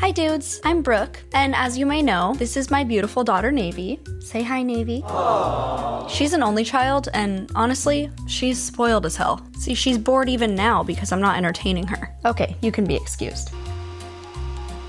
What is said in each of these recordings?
Hi dudes, I'm Brooke, and as you may know, this is my beautiful daughter Navy. Say hi, Navy. Aww. She's an only child, and honestly, she's spoiled as hell. See, she's bored even now because I'm not entertaining her. Okay, you can be excused.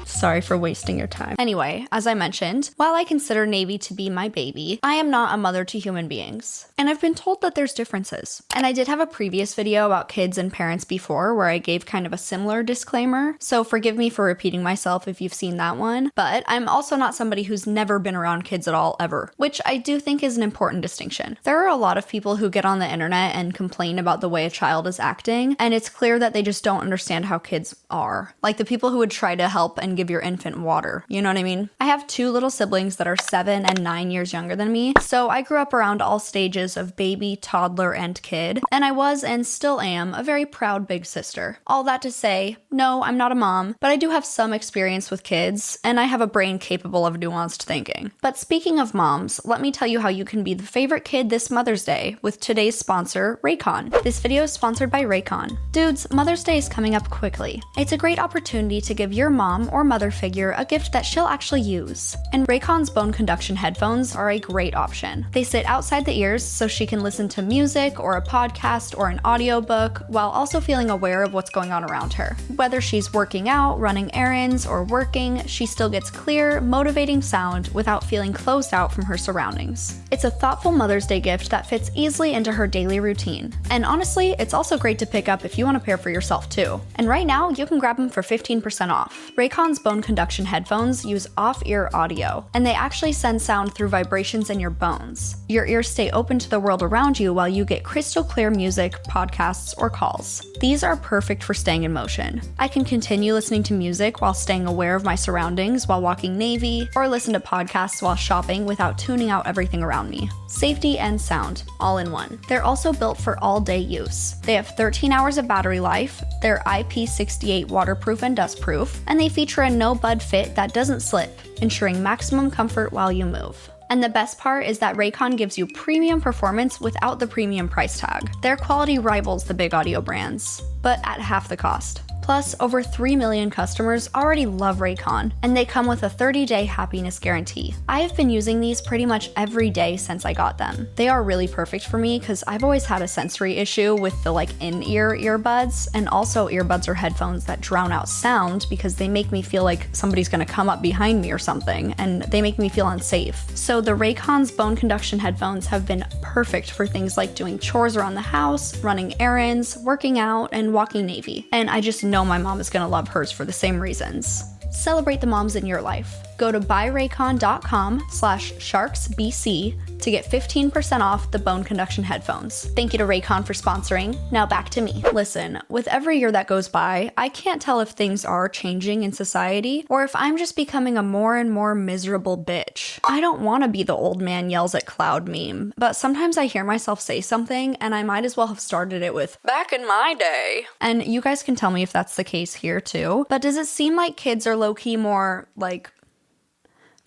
Sorry for wasting your time. Anyway, as I mentioned, while I consider Navy to be my baby, I am not a mother to human beings. And I've been told that there's differences. And I did have a previous video about kids and parents before where I gave kind of a similar disclaimer, so forgive me for repeating myself if you've seen that one, but I'm also not somebody who's never been around kids at all ever, which I do think is an important distinction. There are a lot of people who get on the internet and complain about the way a child is acting, and it's clear that they just don't understand how kids are. Like the people who would try to help and give your infant water, you know what I mean? I have two little siblings that are 7 and 9 years younger than me, so I grew up around all stages of baby, toddler, and kid, and I was and still am a very proud big sister. All that to say, no, I'm not a mom, but I do have some experience with kids, and I have a brain capable of nuanced thinking. But speaking of moms, let me tell you how you can be the favorite kid this Mother's Day with today's sponsor, Raycon. This video is sponsored by Raycon. Dudes, Mother's Day is coming up quickly. It's a great opportunity to give your mom or mother figure a gift that she'll actually use. And Raycon's bone conduction headphones are a great option. They sit outside the ears so she can listen to music or a podcast or an audiobook while also feeling aware of what's going on around her. Whether she's working out, running errands, or working, she still gets clear, motivating sound without feeling closed out from her surroundings. It's a thoughtful Mother's Day gift that fits easily into her daily routine. And honestly, it's also great to pick up if you want a pair for yourself too. And right now, you can grab them for 15% off. Raycon's bone conduction headphones use off-ear audio, and they actually send sound through vibrations in your bones. Your ears stay open to the world around you while you get crystal clear music, podcasts, or calls. These are perfect for staying in motion. I can continue listening to music while staying aware of my surroundings while walking Navy, or listen to podcasts while shopping without tuning out everything around me. Safety and sound, all in one. They're also built for all-day use. They have 13 hours of battery life, they're IP68 waterproof and dustproof, and they feature a no-bud fit that doesn't slip, ensuring maximum comfort while you move. And the best part is that Raycon gives you premium performance without the premium price tag. Their quality rivals the big audio brands, but at half the cost. Plus, over 3 million customers already love Raycon, and they come with a 30-day happiness guarantee. I have been using these pretty much every day since I got them. They are really perfect for me because I've always had a sensory issue with the in-ear earbuds, and also earbuds or headphones that drown out sound because they make me feel like somebody's gonna come up behind me or something, and they make me feel unsafe. So the Raycon's bone conduction headphones have been perfect for things like doing chores around the house, running errands, working out, and walking Navy. And I just know my mom is gonna love hers for the same reasons. Celebrate the moms in your life. Go to buyraycon.com/sharksbc to get 15% off the bone conduction headphones. Thank you to Raycon for sponsoring. Now back to me. Listen, with every year that goes by, I can't tell if things are changing in society or if I'm just becoming a more and more miserable bitch. I don't want to be the old man yells at cloud meme, but sometimes I hear myself say something and I might as well have started it with, back in my day. And you guys can tell me if that's the case here too, but does it seem like kids are low-key more,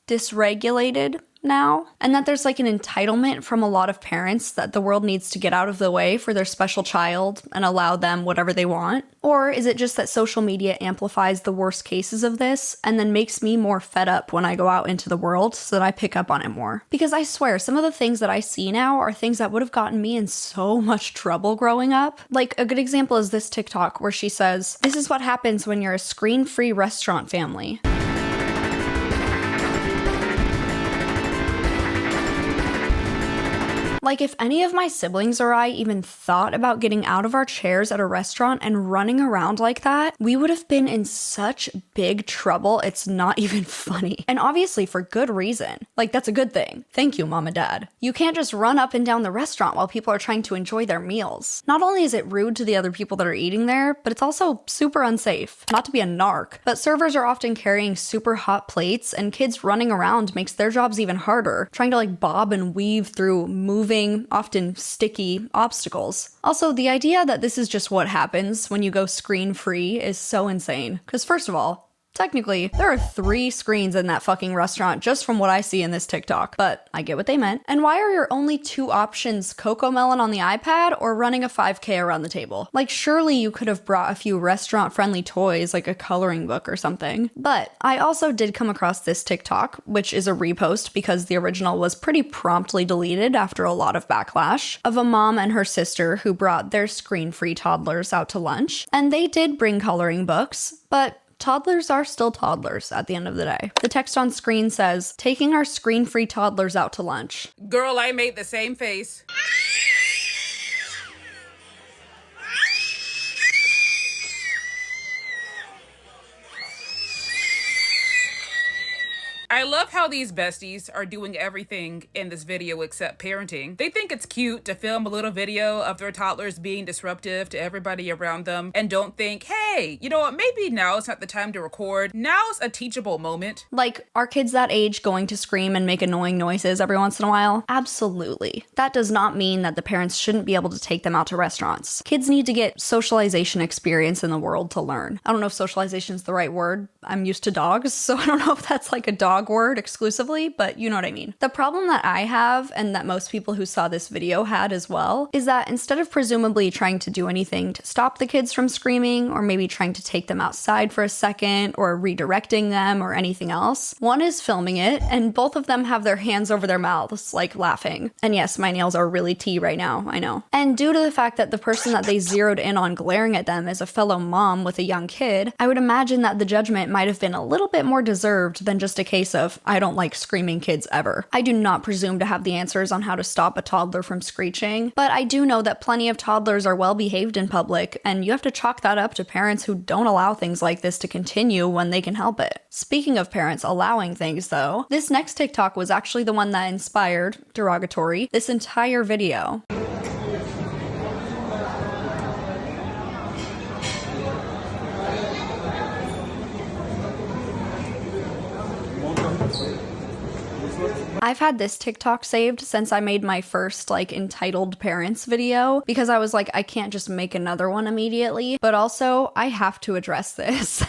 dysregulated now? And that there's an entitlement from a lot of parents that the world needs to get out of the way for their special child and allow them whatever they want? Or is it just that social media amplifies the worst cases of this and then makes me more fed up when I go out into the world so that I pick up on it more? Because I swear, some of the things that I see now are things that would have gotten me in so much trouble growing up. A good example is this TikTok where she says, "This is what happens when you're a screen-free restaurant family." If any of my siblings or I even thought about getting out of our chairs at a restaurant and running around like that, we would have been in such big trouble, it's not even funny. And obviously for good reason. That's a good thing. Thank you, Mom and Dad. You can't just run up and down the restaurant while people are trying to enjoy their meals. Not only is it rude to the other people that are eating there, but it's also super unsafe. Not to be a narc, but servers are often carrying super hot plates, and kids running around makes their jobs even harder, trying to bob and weave through moving, often sticky obstacles. Also, the idea that this is just what happens when you go screen-free is so insane. Because first of all, Technically, there are 3 screens in that fucking restaurant just from what I see in this TikTok, but I get what they meant. And why are your only 2 options Coco Melon on the iPad or running a 5K around the table? Like, surely you could have brought a few restaurant-friendly toys like a coloring book or something. But I also did come across this TikTok, which is a repost because the original was pretty promptly deleted after a lot of backlash, of a mom and her sister who brought their screen-free toddlers out to lunch. And they did bring coloring books, but toddlers are still toddlers at the end of the day. The text on screen says, "Taking our screen-free toddlers out to lunch." Girl, I made the same face. I love how these besties are doing everything in this video except parenting. They think it's cute to film a little video of their toddlers being disruptive to everybody around them and don't think, hey, you know what, maybe now's not the time to record. Now's a teachable moment. Like, are kids that age going to scream and make annoying noises every once in a while? Absolutely. That does not mean that the parents shouldn't be able to take them out to restaurants. Kids need to get socialization experience in the world to learn. I don't know if socialization is the right word. I'm used to dogs, so I don't know if that's like a dog word exclusively, but you know what I mean. The problem that I have, and that most people who saw this video had as well, is that instead of presumably trying to do anything to stop the kids from screaming, or maybe trying to take them outside for a second, or redirecting them, or anything else, one is filming it, and both of them have their hands over their mouths, like laughing. And yes, my nails are really tea right now, I know. And due to the fact that the person that they zeroed in on glaring at them is a fellow mom with a young kid, I would imagine that the judgment might have been a little bit more deserved than just a case of, I don't like screaming kids ever. I do not presume to have the answers on how to stop a toddler from screeching, but I do know that plenty of toddlers are well behaved in public, and you have to chalk that up to parents who don't allow things like this to continue when they can help it. Speaking of parents allowing things though, this next TikTok was actually the one that inspired, derogatory, this entire video. I've had this TikTok saved since I made my first entitled parents video because I was like, I can't just make another one immediately, but also I have to address this.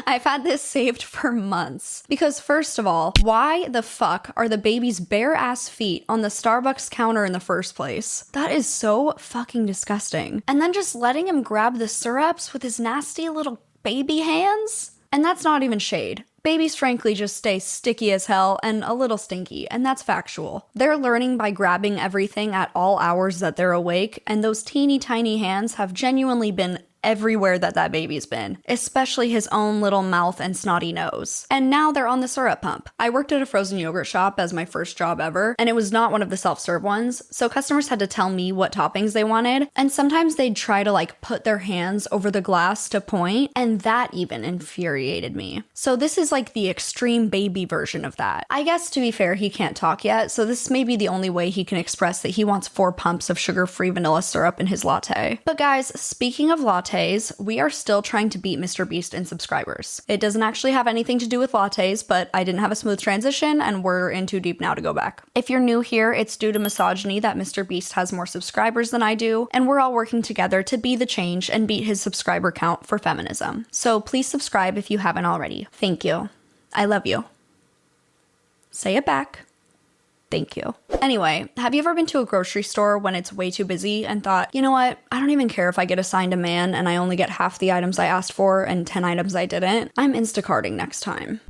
I've had this saved for months because first of all, why the fuck are the baby's bare ass feet on the Starbucks counter in the first place? That is so fucking disgusting. And then just letting him grab the syrups with his nasty little baby hands? And that's not even shade. Babies frankly just stay sticky as hell and a little stinky, and that's factual. They're learning by grabbing everything at all hours that they're awake, and those teeny tiny hands have genuinely been everywhere that baby's been, especially his own little mouth and snotty nose. And now they're on the syrup pump. I worked at a frozen yogurt shop as my first job ever, and it was not one of the self-serve ones, so customers had to tell me what toppings they wanted, and sometimes they'd try to put their hands over the glass to point, and that even infuriated me. So this is the extreme baby version of that. I guess to be fair, he can't talk yet, so this may be the only way he can express that he wants 4 pumps of sugar-free vanilla syrup in his latte. But guys, speaking of latte, we are still trying to beat Mr. Beast in subscribers. It doesn't actually have anything to do with lattes, but I didn't have a smooth transition and we're in too deep now to go back. If you're new here, it's due to misogyny that Mr. Beast has more subscribers than I do, and we're all working together to be the change and beat his subscriber count for feminism. So please subscribe if you haven't already. Thank you. I love you. Say it back. Thank you. Anyway, have you ever been to a grocery store when it's way too busy and thought, you know what, I don't even care if I get assigned a man and I only get half the items I asked for and 10 items I didn't? I'm Instacarting next time.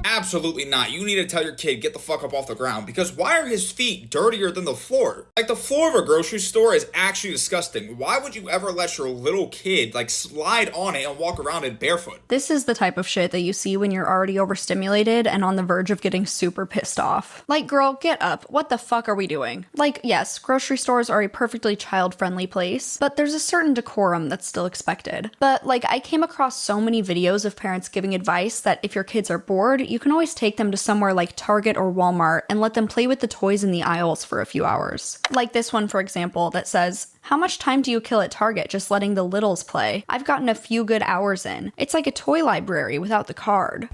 Absolutely not. You need to tell your kid, get the fuck up off the ground, because why are his feet dirtier than the floor? The floor of a grocery store is actually disgusting. Why would you ever let your little kid slide on it and walk around it barefoot? This is the type of shit that you see when you're already overstimulated and on the verge of getting super pissed off. Girl, get up. What the fuck are we doing? Yes, grocery stores are a perfectly child-friendly place, but there's a certain decorum that's still expected. But I came across so many videos of parents giving advice that if your kids are bored, you can always take them to somewhere like Target or Walmart and let them play with the toys in the aisles for a few hours. Like this one, for example, that says, "How much time do you kill at Target just letting the littles play? I've gotten a few good hours in. It's like a toy library without the card."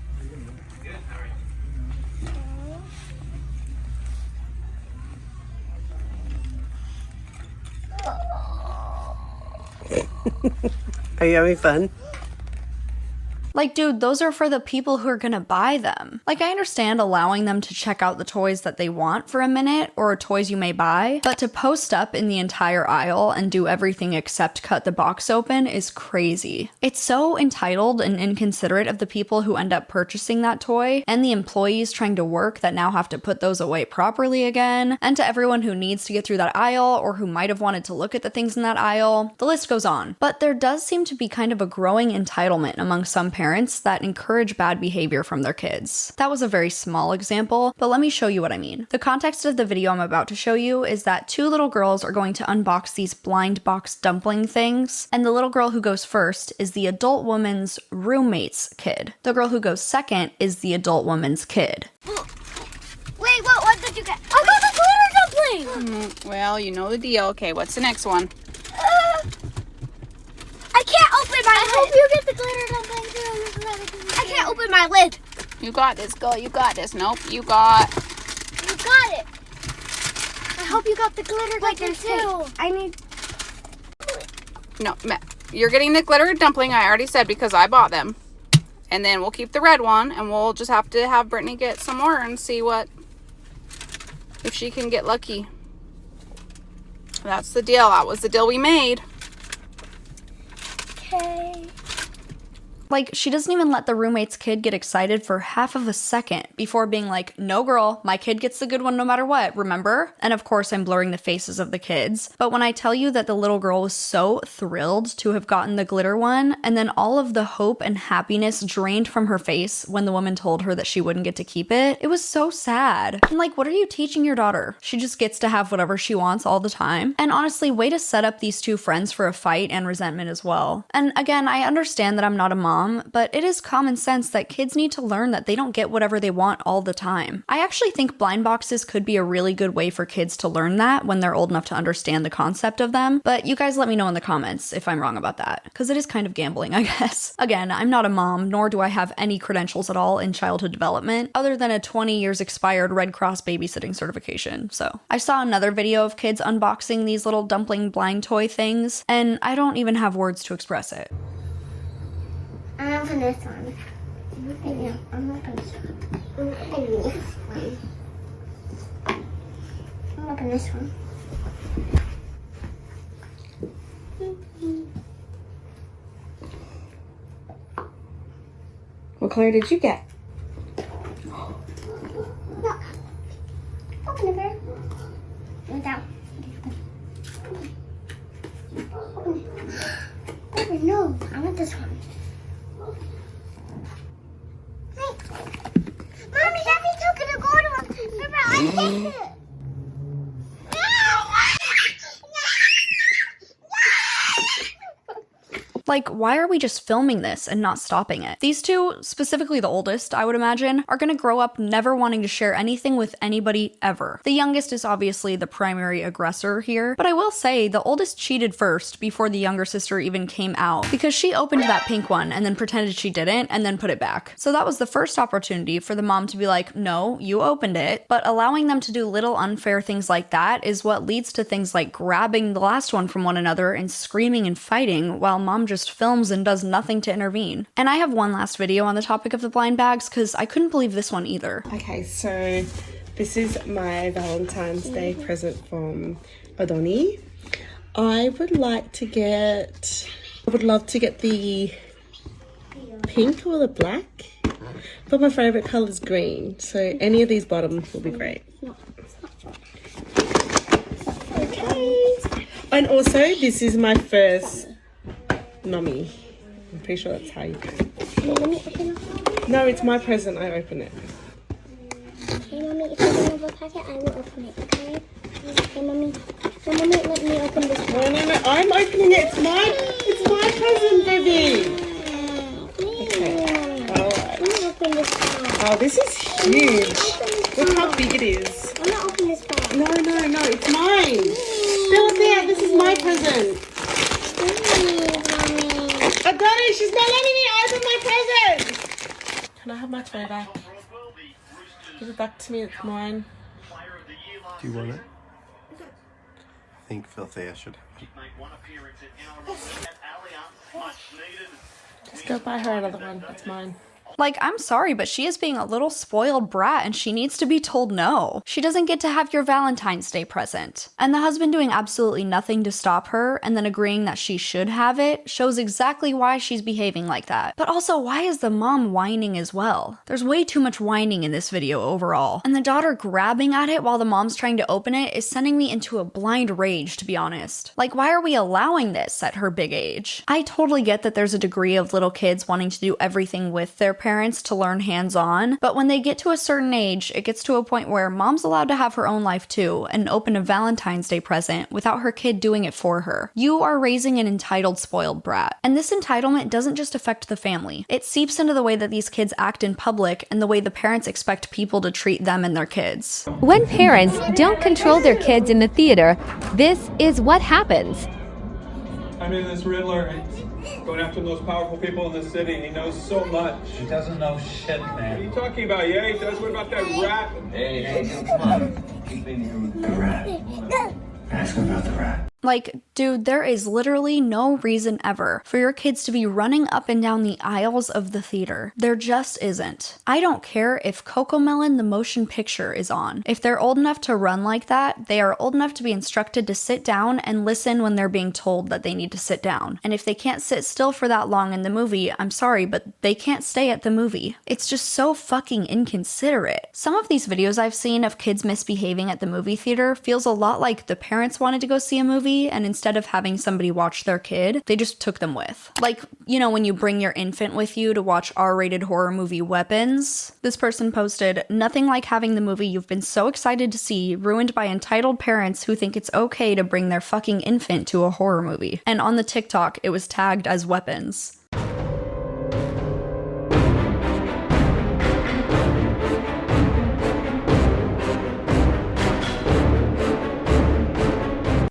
Are you having fun? Like, dude, those are for the people who are gonna buy them. Like, I understand allowing them to check out the toys that they want for a minute, or toys you may buy, but to post up in the entire aisle and do everything except cut the box open is crazy. It's so entitled and inconsiderate of the people who end up purchasing that toy, and the employees trying to work that now have to put those away properly again, and to everyone who needs to get through that aisle, or who might have wanted to look at the things in that aisle. The list goes on. But there does seem to be kind of a growing entitlement among some parents that encourage bad behavior from their kids. That was a very small example, but let me show you what I mean. The context of the video I'm about to show you is that two little girls are going to unbox these blind box dumpling things, and the little girl who goes first is the adult woman's roommate's kid. The girl who goes second is the adult woman's kid. Wait, what did you get? I got the glitter dumpling! Well, you know the deal. Okay, what's the next one? I can't open my lid. I hope you get the glitter dumpling too. I can't open my lid. You got this, girl. You got this. Nope, you got it. I hope you got the glitter dumpling too. I need... No, you're getting the glitter dumpling, I already said, because I bought them. And then we'll keep the red one, and we'll just have to have Brittany get some more and see if she can get lucky. That's the deal. That was the deal we made. Okay. Like, she doesn't even let the roommate's kid get excited for half of a second before being like, no girl, my kid gets the good one no matter what, remember? And of course I'm blurring the faces of the kids. But when I tell you that the little girl was so thrilled to have gotten the glitter one, and then all of the hope and happiness drained from her face when the woman told her that she wouldn't get to keep it, it was so sad. I'm like, what are you teaching your daughter? She just gets to have whatever she wants all the time? And honestly, way to set up these two friends for a fight and resentment as well. And again, I understand that I'm not a mom, but it is common sense that kids need to learn that they don't get whatever they want all the time. I actually think blind boxes could be a really good way for kids to learn that when they're old enough to understand the concept of them, but you guys let me know in the comments if I'm wrong about that, because it is kind of gambling, I guess. Again, I'm not a mom, nor do I have any credentials at all in childhood development, other than a 20 years expired Red Cross babysitting certification, so. I saw another video of kids unboxing these little dumpling blind toy things, and I don't even have words to express it. I'm open this one. I'm open this one. I'm open this one. What color did you get? Look. Open it, girl. Go down. Open it. Open it. No, I want this one. Mommy, Daddy took it to go to remember, I picked it. Like, why are we just filming this and not stopping it? These two, specifically the oldest, I would imagine, are gonna grow up never wanting to share anything with anybody ever. The youngest is obviously the primary aggressor here, but I will say the oldest cheated first before the younger sister even came out, because she opened that pink one and then pretended she didn't and then put it back. So that was the first opportunity for the mom to be like, no, you opened it, but allowing them to do little unfair things like that is what leads to things like grabbing the last one from one another and screaming and fighting while mom just films and does nothing to intervene. And I have one last video on the topic of the blind bags because I couldn't believe this one either. Okay, so this is my Valentine's Day present from Odoni. I would love to get the pink or the black, but my favorite color is green, so any of these bottoms will be great. Okay, and also this is my first mummy. I'm pretty sure that's how you go. Let me open it. No, it's my present. I open it. Okay, Mommy, if you don't have a packet, I will open it, okay? Okay, Mommy. No, Mommy, let me open this one. No, I'm opening it. It's my present, baby. Okay. Alright. Let me open this one. Oh, this is huge. Look how big it is. I'm gonna open this one. No, it's mine. Fill it there. This is my present. Daddy, she's not letting me open my present. Can I have my toy back? Give it back to me. It's mine. Do you want it? I think filthy. I should. Just go buy her another one. It's mine. Like, I'm sorry, but she is being a little spoiled brat and she needs to be told no. She doesn't get to have your Valentine's Day present. And the husband doing absolutely nothing to stop her and then agreeing that she should have it shows exactly why she's behaving like that. But also, why is the mom whining as well? There's way too much whining in this video overall. And the daughter grabbing at it while the mom's trying to open it is sending me into a blind rage, to be honest. Like, why are we allowing this at her big age? I totally get that there's a degree of little kids wanting to do everything with their parents to learn hands-on, but when they get to a certain age, it gets to a point where mom's allowed to have her own life too and open a Valentine's Day present without her kid doing it for her. You are raising an entitled, spoiled brat. And this entitlement doesn't just affect the family. It seeps into the way that these kids act in public and the way the parents expect people to treat them and their kids. When parents don't control their kids in the theater, this is what happens. I mean, this Riddler, he's going after the most powerful people in the city, and he knows so much. He doesn't know shit, man. What are you talking about? Yeah, he does. What about that rat? Hey, come on. Keep in here with the rat. Ask him about the rat. Like, dude, there is literally no reason ever for your kids to be running up and down the aisles of the theater. There just isn't. I don't care if Cocomelon the motion picture is on. If they're old enough to run like that, they are old enough to be instructed to sit down and listen when they're being told that they need to sit down. And if they can't sit still for that long in the movie, I'm sorry, but they can't stay at the movie. It's just so fucking inconsiderate. Some of these videos I've seen of kids misbehaving at the movie theater feels a lot like the parents wanted to go see a movie and instead of having somebody watch their kid, they just took them with. Like, you know, when you bring your infant with you to watch R-rated horror movie Weapons? This person posted, "Nothing like having the movie you've been so excited to see ruined by entitled parents who think it's okay to bring their fucking infant to a horror movie." And on the TikTok, it was tagged as Weapons.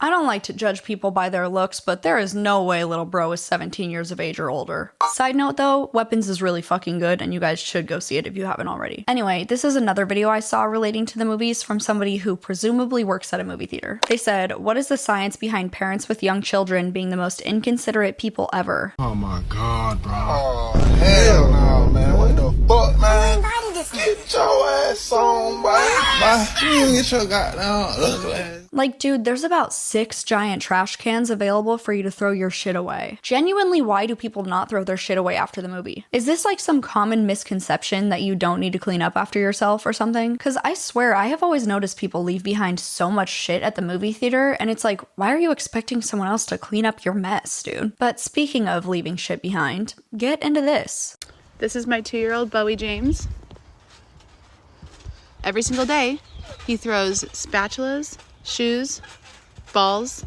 I don't like to judge people by their looks, but there is no way little bro is 17 years of age or older. Side note though, Weapons is really fucking good and you guys should go see it if you haven't already. Anyway, this is another video I saw relating to the movies from somebody who presumably works at a movie theater. They said, "What is the science behind parents with young children being the most inconsiderate people ever?" Oh my god, bro. Oh, hell no, man. What the fuck, man? Get your ass on, boy. You get your goddamn ugly ass. Like, dude, there's about 6 giant trash cans available for you to throw your shit away. Genuinely, why do people not throw their shit away after the movie? Is this like some common misconception that you don't need to clean up after yourself or something? Because I swear, I have always noticed people leave behind so much shit at the movie theater, and it's like, why are you expecting someone else to clean up your mess, dude? But speaking of leaving shit behind, get into this. This is my 2-year-old Bowie James. Every single day, he throws spatulas, shoes, balls,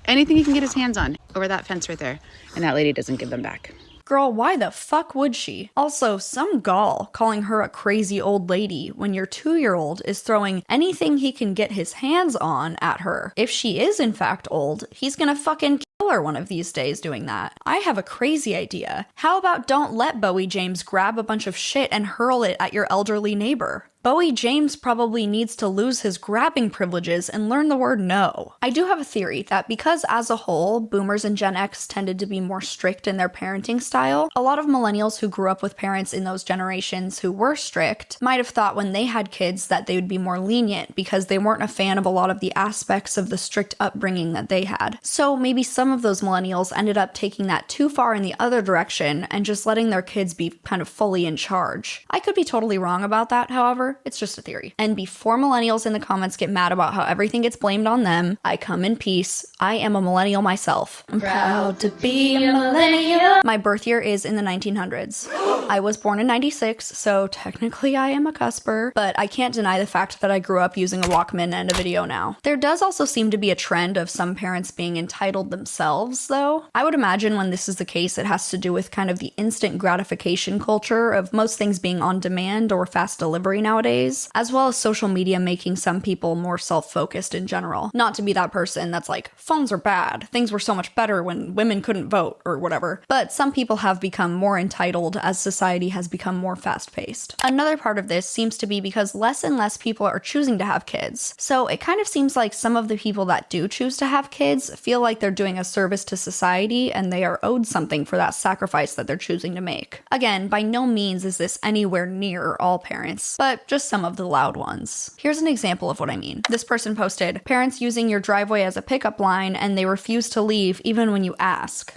anything he can get his hands on over that fence right there. And that lady doesn't give them back. Girl, why the fuck would she? Also, some gall calling her a crazy old lady when your 2-year-old is throwing anything he can get his hands on at her. If she is in fact old, he's gonna fucking kill her one of these days doing that. I have a crazy idea. How about don't let Bowie James grab a bunch of shit and hurl it at your elderly neighbor? Bowie James probably needs to lose his grabbing privileges and learn the word no. I do have a theory that because as a whole, boomers and Gen X tended to be more strict in their parenting style, a lot of millennials who grew up with parents in those generations who were strict might have thought when they had kids that they would be more lenient because they weren't a fan of a lot of the aspects of the strict upbringing that they had. So maybe some of those millennials ended up taking that too far in the other direction and just letting their kids be kind of fully in charge. I could be totally wrong about that, however. It's just a theory. And before millennials in the comments get mad about how everything gets blamed on them, I come in peace. I am a millennial myself. I'm proud to be a millennial. My birth year is in the 1900s. I was born in 96, so technically I am a cusper, but I can't deny the fact that I grew up using a Walkman and a video now. There does also seem to be a trend of some parents being entitled themselves, though. I would imagine when this is the case, it has to do with kind of the instant gratification culture of most things being on demand or fast delivery nowadays. nowadays, as well as social media making some people more self-focused in general. Not to be that person that's like, phones are bad, things were so much better when women couldn't vote, or whatever. But some people have become more entitled as society has become more fast-paced. Another part of this seems to be because less and less people are choosing to have kids. So it kind of seems like some of the people that do choose to have kids feel like they're doing a service to society and they are owed something for that sacrifice that they're choosing to make. Again, by no means is this anywhere near all parents, but just some of the loud ones. Here's an example of what I mean. This person posted, "Parents using your driveway as a pickup line and they refuse to leave even when you ask."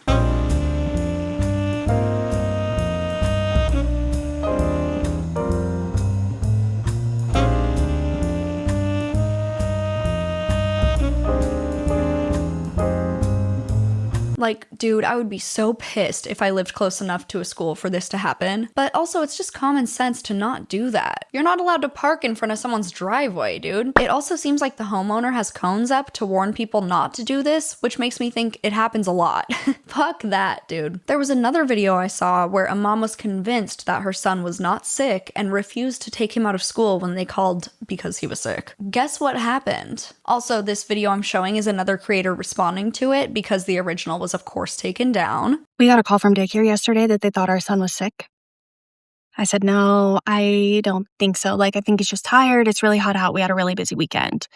Like, dude, I would be so pissed if I lived close enough to a school for this to happen. But also, it's just common sense to not do that. You're not allowed to park in front of someone's driveway, dude. It also seems like the homeowner has cones up to warn people not to do this, which makes me think it happens a lot. Fuck that, dude. There was another video I saw where a mom was convinced that her son was not sick and refused to take him out of school when they called because he was sick. Guess what happened? Also, this video I'm showing is another creator responding to it because the original was of course taken down. We got a call from daycare yesterday that they thought our son was sick. I said, no, I don't think so. Like, I think he's just tired. It's really hot out. We had a really busy weekend.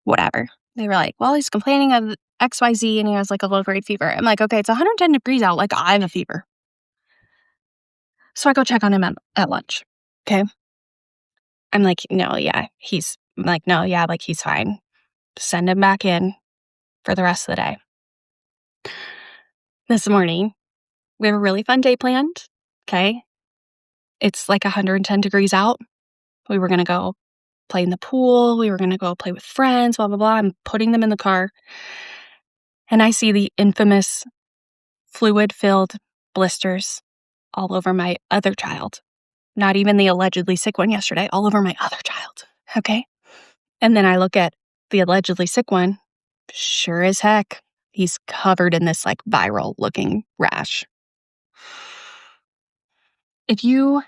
Whatever. They were like, well, he's complaining of XYZ and he has like a low-grade fever. I'm like, okay, it's 110 degrees out. Like, I have a fever. So I go check on him at lunch. Okay. I'm like, no, yeah, he's fine. Send him back in for the rest of the day. This morning, we have a really fun day planned, okay? It's like 110 degrees out. We were going to go play in the pool. We were going to go play with friends, blah, blah, blah. I'm putting them in the car. And I see the infamous fluid-filled blisters all over my other child. Not even the allegedly sick one yesterday, all over my other child, okay? And then I look at the allegedly sick one. Sure as heck, he's covered in this like viral looking rash. If you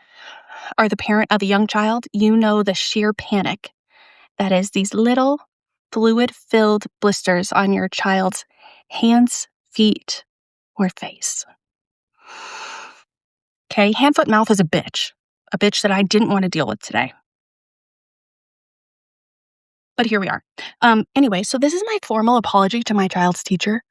are the parent of a young child, you know the sheer panic that is these little fluid-filled blisters on your child's hands, feet, or face. Okay, hand, foot, mouth is a bitch that I didn't want to deal with today. But here we are. Anyway, so this is my formal apology to my child's teacher.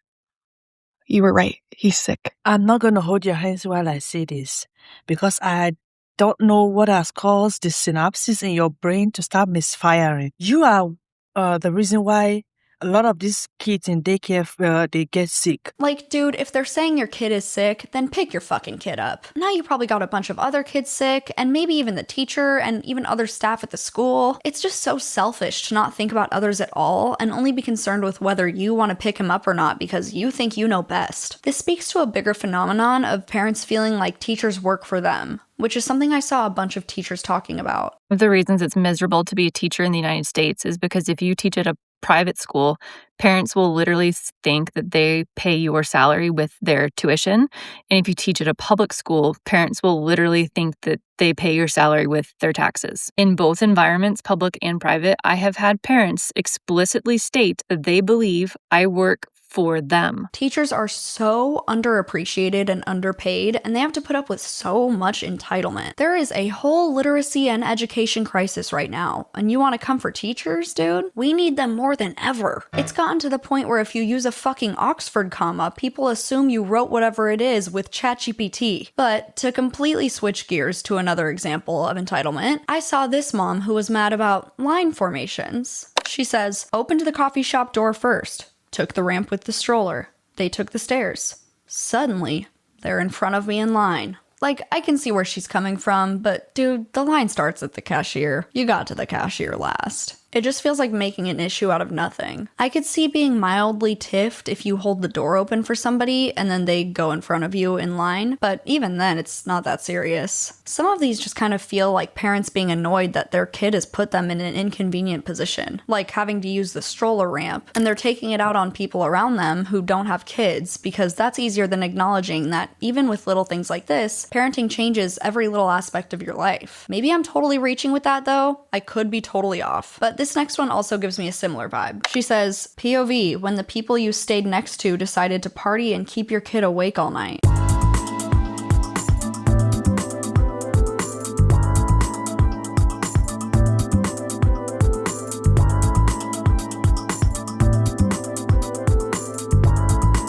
You were right. He's sick. I'm not going to hold your hands while I say this because I don't know what has caused the synapses in your brain to start misfiring. You are the reason why a lot of these kids in daycare, they get sick. Like, dude, if they're saying your kid is sick, then pick your fucking kid up. Now you probably got a bunch of other kids sick, and maybe even the teacher, and even other staff at the school. It's just so selfish to not think about others at all, and only be concerned with whether you want to pick him up or not because you think you know best. This speaks to a bigger phenomenon of parents feeling like teachers work for them, which is something I saw a bunch of teachers talking about. One of the reasons it's miserable to be a teacher in the United States is because if you teach at a private school, parents will literally think that they pay your salary with their tuition. And if you teach at a public school, parents will literally think that they pay your salary with their taxes. In both environments, public and private, I have had parents explicitly state that they believe I work for them. Teachers are so underappreciated and underpaid, and they have to put up with so much entitlement. There is a whole literacy and education crisis right now, and you want to come for teachers, dude? We need them more than ever. It's gotten to the point where if you use a fucking Oxford comma, people assume you wrote whatever it is with ChatGPT. But to completely switch gears to another example of entitlement, I saw this mom who was mad about line formations. She says, "Open to the coffee shop door first. Took the ramp with the stroller. They took the stairs. Suddenly, they're in front of me in line." Like, I can see where she's coming from, but dude, the line starts at the cashier. You got to the cashier last. It just feels like making an issue out of nothing. I could see being mildly tiffed if you hold the door open for somebody and then they go in front of you in line, but even then it's not that serious. Some of these just kind of feel like parents being annoyed that their kid has put them in an inconvenient position, like having to use the stroller ramp, and they're taking it out on people around them who don't have kids, because that's easier than acknowledging that even with little things like this, parenting changes every little aspect of your life. Maybe I'm totally reaching with that though. I could be totally off. But this next one also gives me a similar vibe. She says, POV, when the people you stayed next to decided to party and keep your kid awake all night.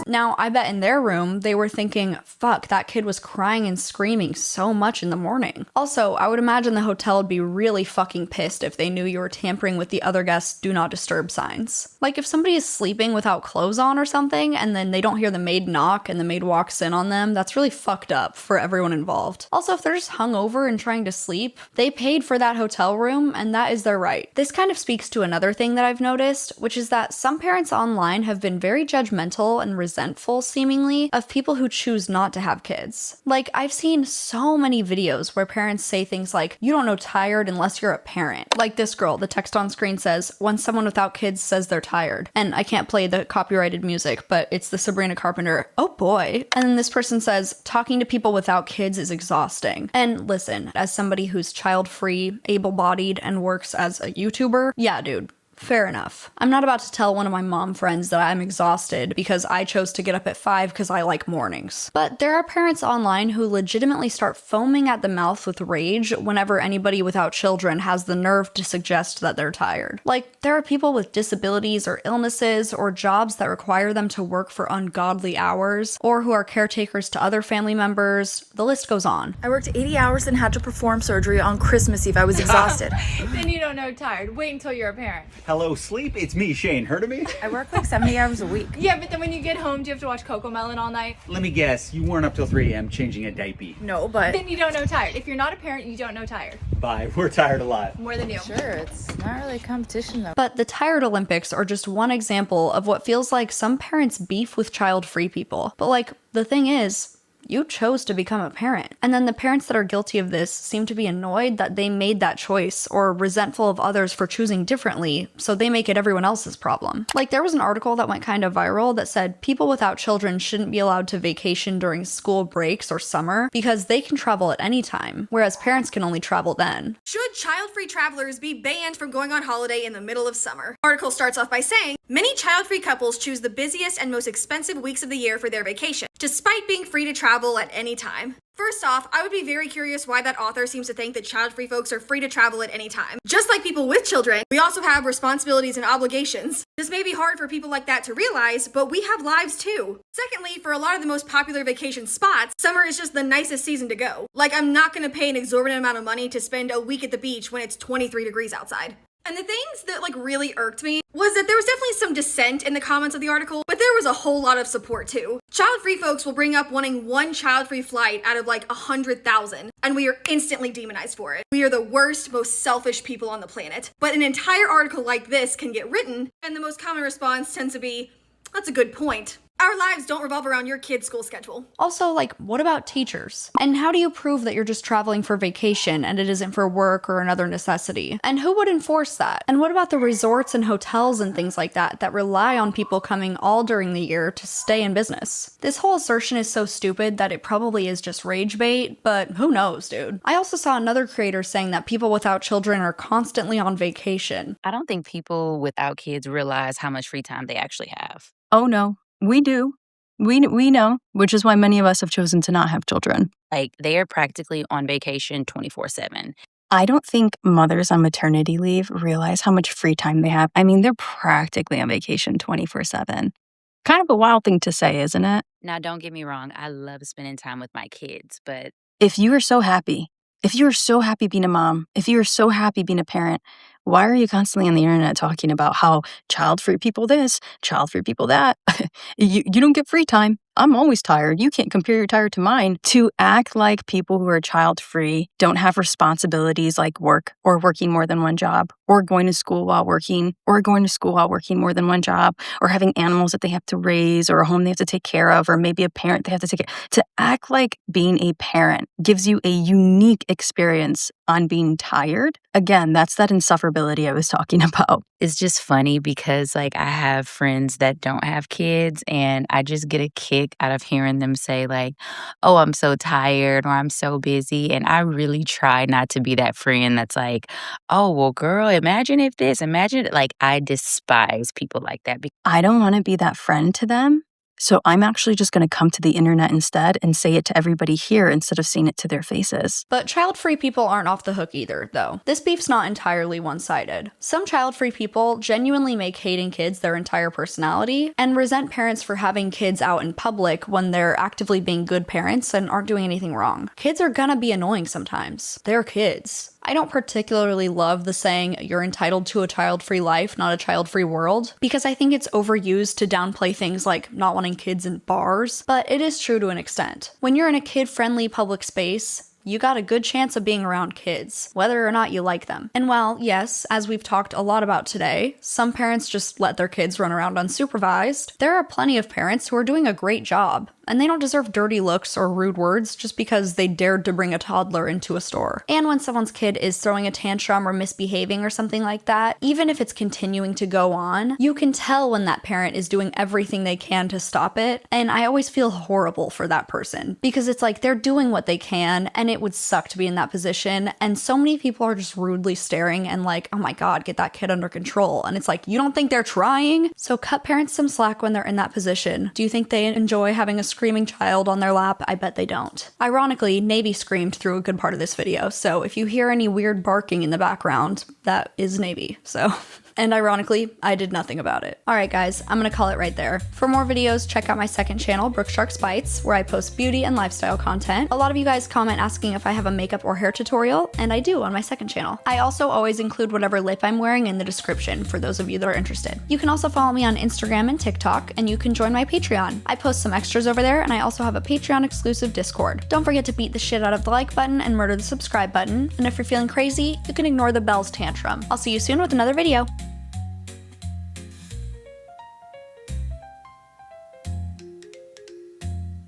Now, I bet in their room, they were thinking, fuck, that kid was crying and screaming so much in the morning. Also, I would imagine the hotel would be really fucking pissed if they knew you were tampering with the other guests' do not disturb signs. Like, if somebody is sleeping without clothes on or something, and then they don't hear the maid knock and the maid walks in on them, that's really fucked up for everyone involved. Also, if they're just hungover and trying to sleep, they paid for that hotel room, and that is their right. This kind of speaks to another thing that I've noticed, which is that some parents online have been very judgmental and resentful seemingly of people who choose not to have kids. Like, I've seen so many videos where parents say things like, you don't know tired unless you're a parent. Like this girl, the text on screen says, when someone without kids says they're tired. And I can't play the copyrighted music, but it's the Sabrina Carpenter, oh boy. And then this person says, talking to people without kids is exhausting. And listen, as somebody who's child-free, able-bodied, and works as a YouTuber, yeah, dude. Fair enough. I'm not about to tell one of my mom friends that I'm exhausted because I chose to get up at 5 because I like mornings. But there are parents online who legitimately start foaming at the mouth with rage whenever anybody without children has the nerve to suggest that they're tired. Like, there are people with disabilities or illnesses or jobs that require them to work for ungodly hours, or who are caretakers to other family members. The list goes on. I worked 80 hours and had to perform surgery on Christmas Eve. I was exhausted. Then you don't know tired. Wait until you're a parent. Hello, sleep. It's me, Shane. Heard of me? I work like 70 hours a week. Yeah, but then when you get home, do you have to watch Coco Melon all night? Let me guess. You weren't up till 3 a.m. changing a diaper. No, but... Then you don't know tired. If you're not a parent, you don't know tired. Bye. We're tired a lot. More than you. Sure, it's not really a competition though. But the Tired Olympics are just one example of what feels like some parents beef with child-free people. But like, the thing is, you chose to become a parent. And then the parents that are guilty of this seem to be annoyed that they made that choice, or resentful of others for choosing differently, so they make it everyone else's problem. Like, there was an article that went kind of viral that said people without children shouldn't be allowed to vacation during school breaks or summer because they can travel at any time, whereas parents can only travel then. Should child-free travelers be banned from going on holiday in the middle of summer? Article starts off by saying, many child-free couples choose the busiest and most expensive weeks of the year for their vacation, despite being free to travel at any time. First off, I would be very curious why that author seems to think that child-free folks are free to travel at any time. Just like people with children, we also have responsibilities and obligations. This may be hard for people like that to realize, but we have lives too. Secondly, for a lot of the most popular vacation spots, summer is just the nicest season to go. Like, I'm not gonna pay an exorbitant amount of money to spend a week at the beach when it's 23 degrees outside. And the things that really irked me was that there was definitely some dissent in the comments of the article, but there was a whole lot of support too. Child-free folks will bring up wanting one child-free flight out of 100,000, and we are instantly demonized for it. We are the worst, most selfish people on the planet. But an entire article like this can get written, and the most common response tends to be, that's a good point. Our lives don't revolve around your kid's school schedule. Also, what about teachers? And how do you prove that you're just traveling for vacation and it isn't for work or another necessity? And who would enforce that? And what about the resorts and hotels and things like that that rely on people coming all during the year to stay in business? This whole assertion is so stupid that it probably is just rage bait, but who knows, dude? I also saw another creator saying that people without children are constantly on vacation. I don't think people without kids realize how much free time they actually have. Oh no. We do. We know, which is why many of us have chosen to not have children. They are practically on vacation 24/7. I don't think mothers on maternity leave realize how much free time they have. I mean, they're practically on vacation 24/7. Kind of a wild thing to say, isn't it? Now, don't get me wrong. I love spending time with my kids, but if you are so happy being a mom, if you are so happy being a parent, Why are you constantly on the internet talking about how child-free people this, child-free people that? You don't get free time. I'm always tired. You can't compare your tired to mine. To act like people who are child-free don't have responsibilities like work or working more than one job or going to school while working or going to school while working more than one job or having animals that they have to raise or a home they have to take care of or maybe a parent they have to take care of. To act like being a parent gives you a unique experience on being tired. Again, that's that insufferability I was talking about. It's just funny because like I have friends that don't have kids and I just get a kick out of hearing them say like, oh, I'm so tired or I'm so busy. And I really try not to be that friend that's like, oh, well, girl, imagine if this, imagine like I despise people like that. I don't want to be that friend to them. So I'm actually just going to come to the internet instead and say it to everybody here instead of saying it to their faces. But child-free people aren't off the hook either, though. This beef's not entirely one-sided. Some child-free people genuinely make hating kids their entire personality and resent parents for having kids out in public when they're actively being good parents and aren't doing anything wrong. Kids are gonna be annoying sometimes. They're kids. I don't particularly love the saying, you're entitled to a child-free life, not a child-free world, because I think it's overused to downplay things like not wanting kids in bars, but it is true to an extent. When you're in a kid-friendly public space, you got a good chance of being around kids, whether or not you like them. And while, yes, as we've talked a lot about today, some parents just let their kids run around unsupervised, there are plenty of parents who are doing a great job. And they don't deserve dirty looks or rude words just because they dared to bring a toddler into a store. And when someone's kid is throwing a tantrum or misbehaving or something like that, even if it's continuing to go on, you can tell when that parent is doing everything they can to stop it. And I always feel horrible for that person because it's like they're doing what they can and it would suck to be in that position. And so many people are just rudely staring and like, oh my God, get that kid under control. And it's like, you don't think they're trying? So cut parents some slack when they're in that position. Do you think they enjoy having a screaming child on their lap? I bet they don't. Ironically, Navy screamed through a good part of this video, so if you hear any weird barking in the background, that is Navy, so... And ironically, I did nothing about it. Alright guys, I'm gonna call it right there. For more videos, check out my second channel, Brookesharks Bites, where I post beauty and lifestyle content. A lot of you guys comment asking if I have a makeup or hair tutorial, and I do on my second channel. I also always include whatever lip I'm wearing in the description for those of you that are interested. You can also follow me on Instagram and TikTok, and you can join my Patreon. I post some extras over there, and I also have a Patreon exclusive Discord. Don't forget to beat the shit out of the like button and murder the subscribe button, and if you're feeling crazy, you can ignore the Bell's tantrum. I'll see you soon with another video.